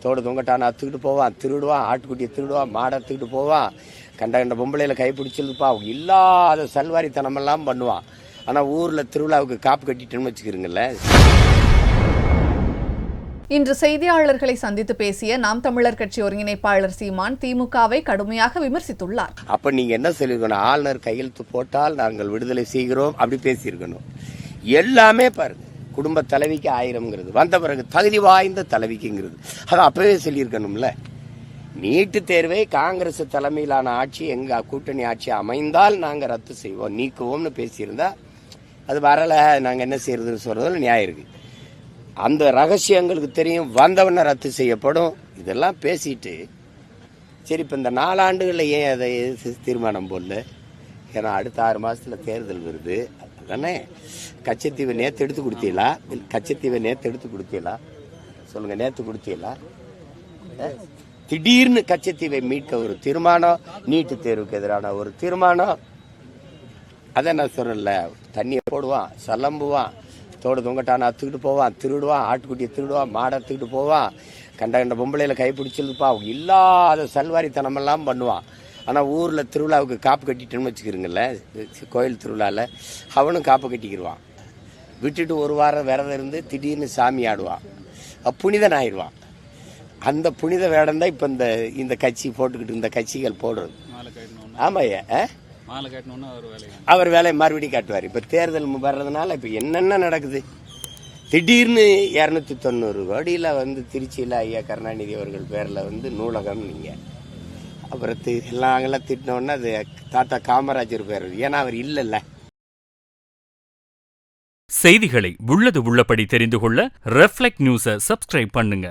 தோடு தொங்கட்டான அத்துக்கிட்டு போவான், திருடுவான், ஆட்டுக்குட்டியை திருடுவான், மாடை அத்துக்கிட்டு போவான், கண்ட பொம்பளையில் கைப்பிடிச்சிருப்பா, இல்லாத சல்வாரித்தனமெல்லாம் பண்ணுவான். ஆனால் ஊரில் திருவிழாவுக்கு காப்பு கட்டிட்டேன்னு வச்சுக்கிறீங்கள. இன்று செய்தியாளர்களை சந்தித்து பேசிய நாம் தமிழர் கட்சி ஒருங்கிணைப்பாளர் சீமான் திமுகவை கடுமையாக விமர்சித்துள்ளார். அப்ப நீங்க என்ன சொல்லிருக்கணும்? ஆளுநர் கையெழுத்து போட்டால் நாங்கள் விடுதலை செய்கிறோம் அப்படி பேசியிருக்கணும். எல்லாமே பாருங்க, குடும்ப தலைவிக்கு 1000ங்கிறது வந்த பிறகு தகுதி வாய்ந்த தலைவிக்குங்கிறது அதை அப்பவே சொல்லியிருக்கணும்ல. நீட்டு தேர்வை காங்கிரஸ் தலைமையிலான ஆட்சி எங்க கூட்டணி ஆட்சி அமைந்தால் நாங்க ரத்து செய்வோம், நீக்குவோம்னு பேசியிருந்தா அது வரல, நாங்க என்ன செய்யறதுன்னு சொல்றதுல நியாயம் இருக்கு. அந்த ரகசியங்களுக்கு தெரியும், வந்தவன ரத்து செய்யப்படும். இதெல்லாம் பேசிட்டு சரி இப்போ இந்த 4 ஆண்டுகளில் ஏன் அதை தீர்மானம் போடல? ஏன்னா அடுத்த 6 மாசத்துல தேர்தல் வருது தானே. கச்சத்தீவை நேற்று எடுத்து கொடுத்தீங்களா? கச்சத்தீவை நேற்று எடுத்து கொடுத்தீங்களா? சொல்லுங்க, நேற்று கொடுத்தீங்களா? திடீர்னு கச்சத்தீவை மீட்க ஒரு தீர்மானம், நீட்டு தேர்வுக்கு எதிரான ஒரு தீர்மானம். அதை நான் சொல்றேன்ல, தண்ணியை போடுவான், சலம்புவான், தோடு தொங்கட்டான அத்துக்கிட்டு போவான், திருடுவான், ஆட்டுக்குட்டியை திருடுவான், மாடை அத்துக்கிட்டு போவான், கண்ட பொம்பளையில் கைப்பிடிச்சிருப்பா, இல்லாத சல்வாரித்தனமெல்லாம் பண்ணுவான். ஆனால் ஊரில் திருவிழாவுக்கு காப்பு கட்டிட்டேன்னு வச்சுக்கிறீங்கள, கோயில் திருவிழாவில் அவனும் காப்பு கட்டிக்கிடுவான். விட்டுட்டு ஒரு வாரம் விரதம் இருந்து திடீர்னு சாமி ஆடுவான், புனிதன் ஆயிடுவான். அந்த புனித வேடம் தான் இப்போ இந்த கட்சி போட்டுக்கிட்டு இந்த கட்சிகள் போடுறது. ஆமாய்யா, அவர் வேலையை மறுபடியும் காட்டுவார். இப்போ தேர்தல் வர்றதுனால இப்போ என்னென்ன நடக்குது? திடீர்னு 290 கோடியில் திருச்சியில் ஐயா கருணாநிதி அவர்கள் பேரில் நூலகம். நீங்கள் அப்புறம் எல்லாம் திட்டினோன்னா அது தாத்தா காமராஜர் பேர், ஏன்னா அவர் இல்லைல்ல. செய்திகளை உள்ளது உள்ளபடி தெரிந்து கொள்ள ரெஃப்ளெக்ட் நியூஸை சப்ஸ்கிரைப் பண்ணுங்க.